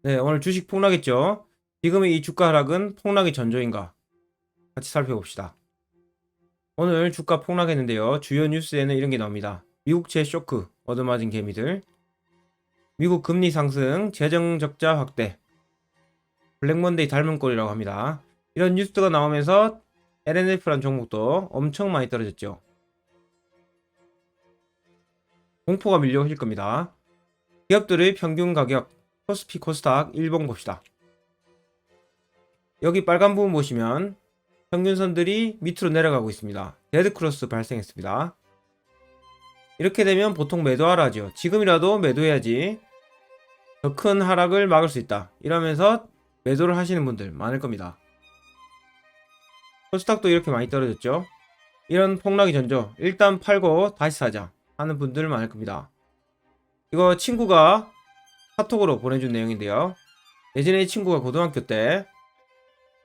네, 오늘 주식 폭락했죠? 지금의 이 주가 하락은 폭락의 전조인가? 같이 살펴봅시다. 오늘 주가 폭락했는데요. 주요 뉴스에는 이런 게 나옵니다. 미국채 쇼크, 얻어맞은 개미들. 미국 금리 상승, 재정 적자 확대. 블랙먼데이 닮은 꼴이라고 합니다. 이런 뉴스가 나오면서 LNF라는 종목도 엄청 많이 떨어졌죠. 공포가 밀려오실 겁니다. 기업들의 평균 가격, 코스피 코스닥 일봉 봅시다. 여기 빨간 부분 보시면 평균선들이 밑으로 내려가고 있습니다. 데드크로스 발생했습니다. 이렇게 되면 보통 매도하라 하죠. 지금이라도 매도해야지 더 큰 하락을 막을 수 있다. 이러면서 매도를 하시는 분들 많을 겁니다. 코스닥도 이렇게 많이 떨어졌죠. 이런 폭락이 전조 일단 팔고 다시 사자 하는 분들 많을 겁니다. 이거 친구가 카톡으로 보내준 내용인데요. 예전에 이 친구가 고등학교 때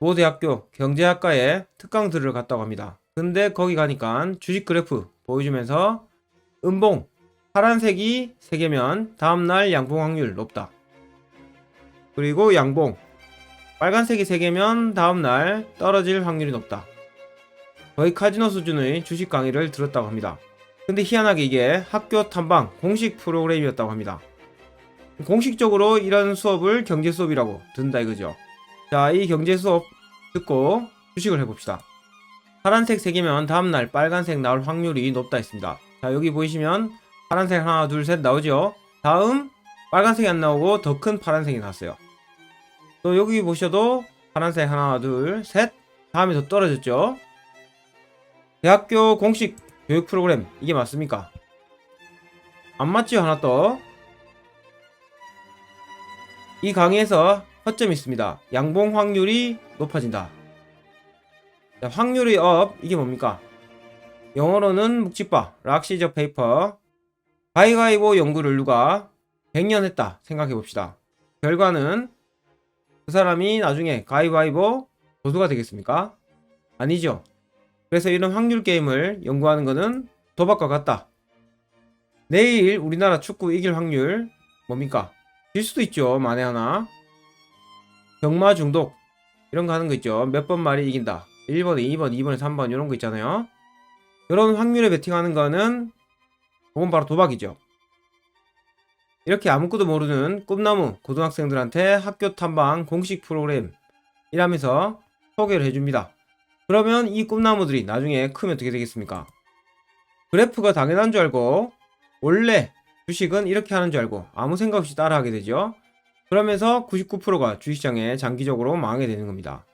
모 대학교 경제학과에 특강들을 갔다고 합니다. 근데 거기 가니까 주식 그래프 보여주면서 음봉 파란색이 3개면 다음날 양봉 확률 높다. 그리고 양봉 빨간색이 3개면 다음날 떨어질 확률이 높다. 거의 카지노 수준의 주식 강의를 들었다고 합니다. 근데 희한하게 이게 학교 탐방 공식 프로그램이었다고 합니다. 공식적으로 이런 수업을 경제 수업이라고 듣는다 이거죠. 자, 이 경제 수업 듣고 주식을 해봅시다. 파란색 3개면 다음날 빨간색 나올 확률이 높다 했습니다. 자, 여기 보이시면 파란색 하나 둘 셋 나오죠. 다음 빨간색이 안 나오고 더 큰 파란색이 나왔어요. 또 여기 보셔도 파란색 하나 둘 셋 다음에 더 떨어졌죠. 대학교 공식 교육 프로그램 이게 맞습니까? 안 맞죠? 하나 더. 이 강의에서 허점이 있습니다. 양봉 확률이 높아진다. 자, 확률의 업 이게 뭡니까? 영어로는 묵직바 락시저 페이퍼 가위가위보 연구를 누가 100년 했다 생각해봅시다. 결과는 그 사람이 나중에 가위바위보 고수가 되겠습니까? 아니죠. 그래서 이런 확률 게임을 연구하는 것은 도박과 같다. 내일 우리나라 축구 이길 확률 뭡니까? 질 수도 있죠. 만에 하나. 경마 중독 이런 거 하는 거 있죠. 몇 번 말이 이긴다. 1번에 2번, 2번에 3번 이런 거 있잖아요. 이런 확률에 베팅하는 거는 그건 바로 도박이죠. 이렇게 아무것도 모르는 꿈나무 고등학생들한테 학교 탐방 공식 프로그램 이라면서 소개를 해줍니다. 그러면 이 꿈나무들이 나중에 크면 어떻게 되겠습니까? 그래프가 당연한 줄 알고 원래 주식은 이렇게 하는 줄 알고 아무 생각 없이 따라하게 되죠. 그러면서 99%가 주식시장에 장기적으로 망하게 되는 겁니다.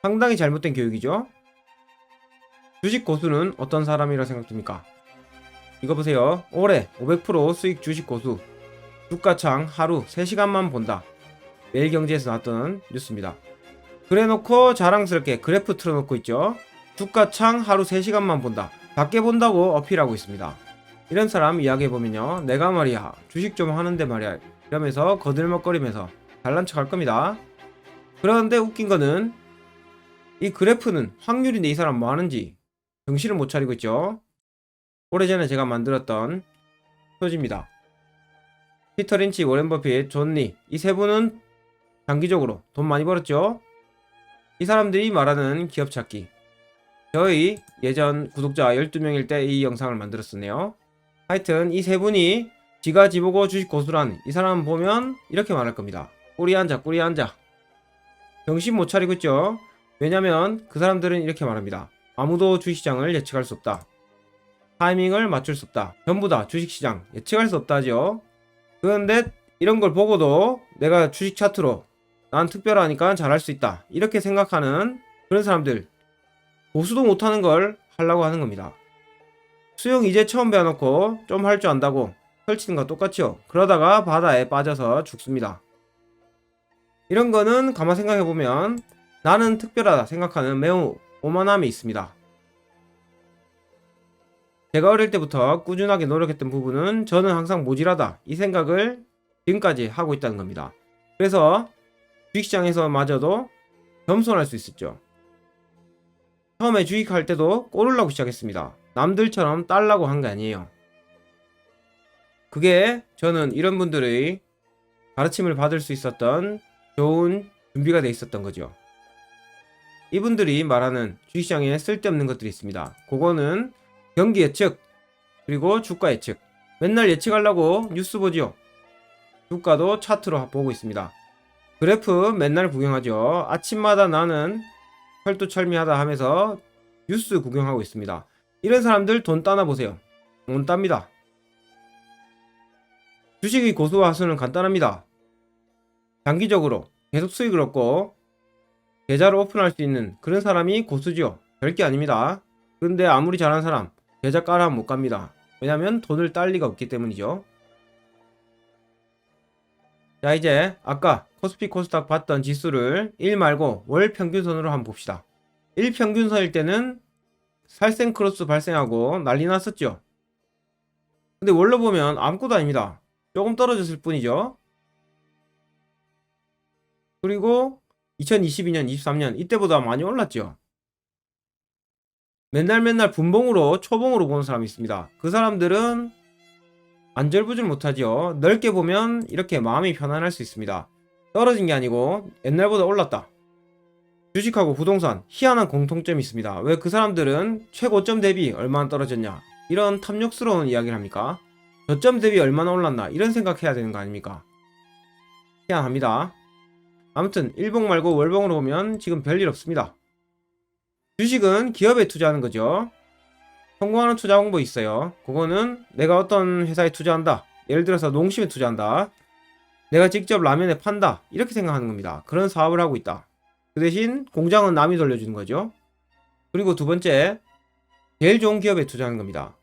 상당히 잘못된 교육이죠. 주식 고수는 어떤 사람이라 생각됩니까? 이거 보세요. 올해 500% 수익 주식 고수 주가창 하루 3시간만 본다. 매일경제에서 나왔던 뉴스입니다. 그래놓고 자랑스럽게 그래프 틀어놓고 있죠. 주가창 하루 3시간만 본다. 밖에 본다고 어필하고 있습니다. 이런 사람 이야기해보면요. 내가 말이야 주식 좀 하는데 말이야 이러면서 거들먹거리면서 잘난 척 할 겁니다. 그런데 웃긴 거는 이 그래프는 확률인데 이 사람 뭐 하는지 정신을 못 차리고 있죠. 오래전에 제가 만들었던 표지입니다. 피터 린치, 워렌 버핏, 존 리 이 세 분은 장기적으로 돈 많이 벌었죠. 이 사람들이 말하는 기업 찾기 저희 예전 구독자 12명일 때 이 영상을 만들었었네요. 하여튼 이 세 분이 지가 지보고 주식 고수란 이 사람 보면 이렇게 말할 겁니다. 꼬리 앉아 꼬리 앉아. 정신 못 차리고 있죠. 왜냐면 그 사람들은 이렇게 말합니다. 아무도 주식시장을 예측할 수 없다. 타이밍을 맞출 수 없다. 전부 다 주식시장 예측할 수 없다죠. 그런데 이런 걸 보고도 내가 주식 차트로 난 특별하니까 잘할 수 있다 이렇게 생각하는 그런 사람들 고수도 못하는 걸 하려고 하는 겁니다. 수영 이제 처음 배워놓고 좀 할 줄 안다고 설치는 거 똑같죠. 그러다가 바다에 빠져서 죽습니다. 이런 거는 가만 생각해보면 나는 특별하다 생각하는 매우 오만함이 있습니다. 제가 어릴 때부터 꾸준하게 노력했던 부분은 저는 항상 모질하다 이 생각을 지금까지 하고 있다는 겁니다. 그래서 주식시장에서 마저도 겸손할 수 있었죠. 처음에 주식할 때도 꼬르려고 시작했습니다. 남들처럼 딸라고 한 게 아니에요. 그게 저는 이런 분들의 가르침을 받을 수 있었던 좋은 준비가 돼 있었던 거죠. 이분들이 말하는 주식시장에 쓸데없는 것들이 있습니다. 그거는 경기 예측, 그리고 주가 예측. 맨날 예측하려고 뉴스 보죠. 주가도 차트로 보고 있습니다. 그래프 맨날 구경하죠. 아침마다 나는 철두철미하다 하면서 뉴스 구경하고 있습니다. 이런 사람들 돈 따나 보세요. 돈 땁니다. 주식의 고수와 하수는 간단합니다. 장기적으로 계속 수익을 얻고 계좌를 오픈할 수 있는 그런 사람이 고수죠. 별게 아닙니다. 그런데 아무리 잘하는 사람 계좌 깔아면 못 갑니다. 왜냐면 돈을 딸 리가 없기 때문이죠. 자, 이제 아까 코스피 코스닥 봤던 지수를 일 말고 월 평균선으로 한번 봅시다. 일 평균선일 때는 살생 크로스 발생하고 난리 났었죠. 근데 월로 보면 아무것도 아닙니다. 조금 떨어졌을 뿐이죠. 그리고 2022년, 23년 이때보다 많이 올랐죠. 맨날 분봉으로 초봉으로 보는 사람이 있습니다. 그 사람들은 안절부절 못하죠. 넓게 보면 이렇게 마음이 편안할 수 있습니다. 떨어진 게 아니고 옛날보다 올랐다. 주식하고 부동산 희한한 공통점이 있습니다. 왜 그 사람들은 최고점 대비 얼마나 떨어졌냐 이런 탐욕스러운 이야기를 합니까? 저점 대비 얼마나 올랐나 이런 생각해야 되는 거 아닙니까? 희한합니다. 아무튼 일봉 말고 월봉으로 보면 지금 별일 없습니다. 주식은 기업에 투자하는 거죠. 성공하는 투자 공부 있어요. 그거는 내가 어떤 회사에 투자한다. 예를 들어서 농심에 투자한다. 내가 직접 라면에 판다. 이렇게 생각하는 겁니다. 그런 사업을 하고 있다. 그 대신 공장은 남이 돌려주는 거죠. 그리고 두 번째, 제일 좋은 기업에 투자하는 겁니다.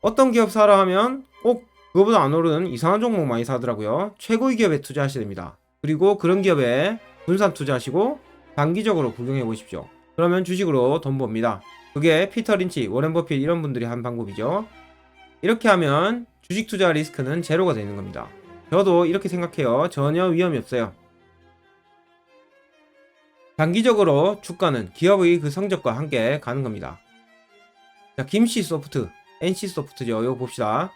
어떤 기업 사라 하면 꼭 그거보다 안 오르는 이상한 종목 많이 사더라고요. 최고의 기업에 투자하셔야 됩니다. 그리고 그런 기업에 분산 투자하시고 단기적으로 구경해 보십시오. 그러면 주식으로 돈 법니다. 그게 피터 린치, 워렌 버핏 이런 분들이 한 방법이죠. 이렇게 하면 주식 투자 리스크는 제로가 되는 겁니다. 저도 이렇게 생각해요. 전혀 위험이 없어요. 단기적으로 주가는 기업의 그 성적과 함께 가는 겁니다. 자, 김씨 소프트, NC 소프트죠. 이거 봅시다.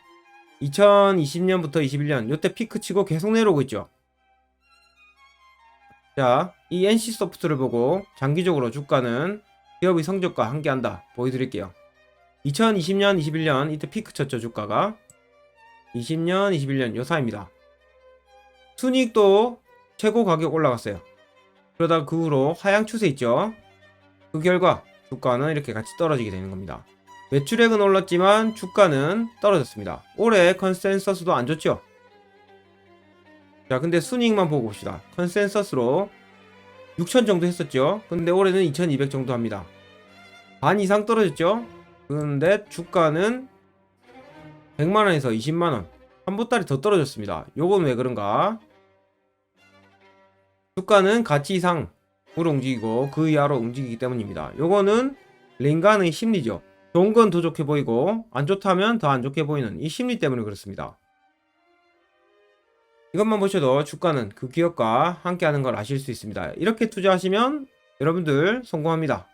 2020년부터 21년 요때 피크 치고 계속 내려오고 있죠. 자, 이 NC 소프트를 보고 장기적으로 주가는 기업의 성적과 함께 한다 보여드릴게요. 2020년 21년 이때 피크 쳤죠. 주가가 20년 21년 요 사이입니다. 순이익도 최고 가격 올라갔어요. 그러다 그 후로 하향 추세 있죠. 그 결과 주가는 이렇게 같이 떨어지게 되는 겁니다. 매출액은 올랐지만 주가는 떨어졌습니다. 올해 컨센서스도 안 좋죠. 자, 근데 순이익만 보고 봅시다. 컨센서스로 6천 정도 했었죠. 근데 올해는 2200 정도 합니다. 반 이상 떨어졌죠. 그런데 주가는 100만원에서 20만원 한 보따리 더 떨어졌습니다. 요건 왜 그런가? 주가는 가치 이상으로 움직이고 그 이하로 움직이기 때문입니다. 요거는 링간의 심리죠. 좋은 건 더 좋게 보이고 안 좋다면 더 안 좋게 보이는 이 심리 때문에 그렇습니다. 이것만 보셔도 주가는 그 기업과 함께 하는 걸 아실 수 있습니다. 이렇게 투자하시면 여러분들 성공합니다.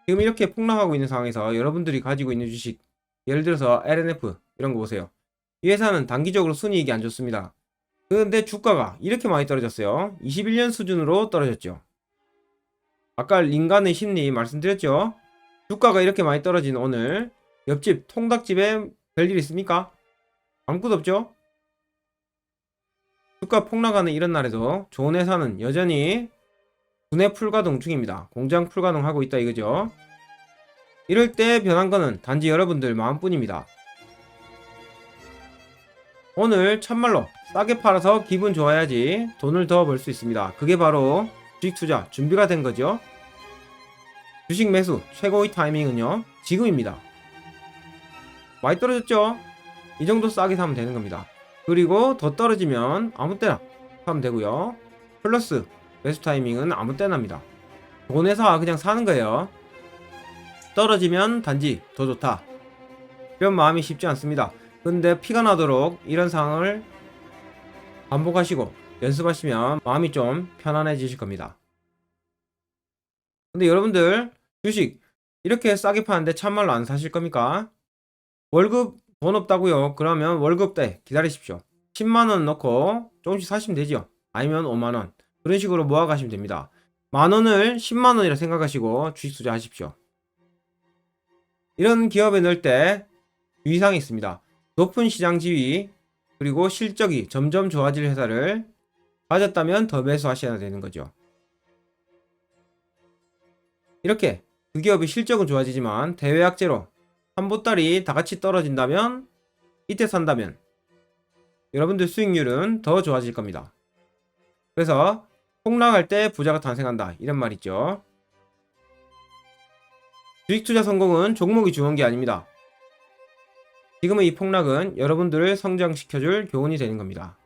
지금 이렇게 폭락하고 있는 상황에서 여러분들이 가지고 있는 주식, 예를 들어서 LNF 이런 거 보세요. 이 회사는 단기적으로 순이익이 안 좋습니다. 그런데 주가가 이렇게 많이 떨어졌어요. 21년 수준으로 떨어졌죠. 아까 링간의 심리 말씀드렸죠. 주가가 이렇게 많이 떨어진 오늘 옆집 통닭집에 별일 있습니까? 아무것도 없죠. 주가 폭락하는 이런 날에도 좋은 회사는 여전히 분해 풀가동 중입니다. 공장 풀가동하고 있다 이거죠. 이럴 때 변한 거는 단지 여러분들 마음뿐입니다. 오늘 참말로 싸게 팔아서 기분 좋아야지 돈을 더 벌 수 있습니다. 그게 바로 주식 투자 준비가 된 거죠. 주식 매수 최고의 타이밍은요 지금입니다. 많이 떨어졌죠? 이 정도 싸게 사면 되는 겁니다. 그리고 더 떨어지면 아무 때나 사면 되고요. 플러스 매수 타이밍은 아무 때나입니다. 돈에서 그냥 사는 거예요. 떨어지면 단지 더 좋다 이런 마음이 쉽지 않습니다. 근데 피가 나도록 이런 상황을 반복하시고 연습하시면 마음이 좀 편안해지실 겁니다. 근데 여러분들 주식 이렇게 싸게 파는데 참말로 안 사실 겁니까? 월급 돈 없다고요? 그러면 월급 때 기다리십시오. 10만원 넣고 조금씩 사시면 되죠. 아니면 5만원. 그런 식으로 모아가시면 됩니다. 만원을 10만원이라 생각하시고 주식 투자하십시오. 이런 기업에 넣을 때 유의사항이 있습니다. 높은 시장 지위, 그리고 실적이 점점 좋아질 회사를 가졌다면 더 매수하셔야 되는 거죠. 이렇게 그 기업의 실적은 좋아지지만 대외악재로 한보따리 다 같이 떨어진다면, 이때 산다면 여러분들 수익률은 더 좋아질 겁니다. 그래서 폭락할 때 부자가 탄생한다, 이런 말 있죠. 주식 투자 성공은 종목이 중요한 게 아닙니다. 지금의 이 폭락은 여러분들을 성장시켜줄 교훈이 되는 겁니다.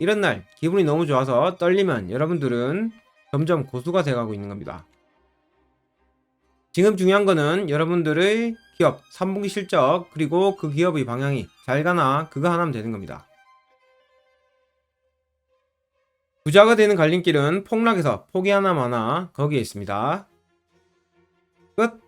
이런 날 기분이 너무 좋아서 떨리면 여러분들은 점점 고수가 돼가고 있는 겁니다. 지금 중요한 거는 여러분들의 기업 3분기 실적, 그리고 그 기업의 방향이 잘 가나, 그거 하나면 되는 겁니다. 부자가 되는 갈림길은 폭락에서 포기 하나 마나 거기에 있습니다. 끝.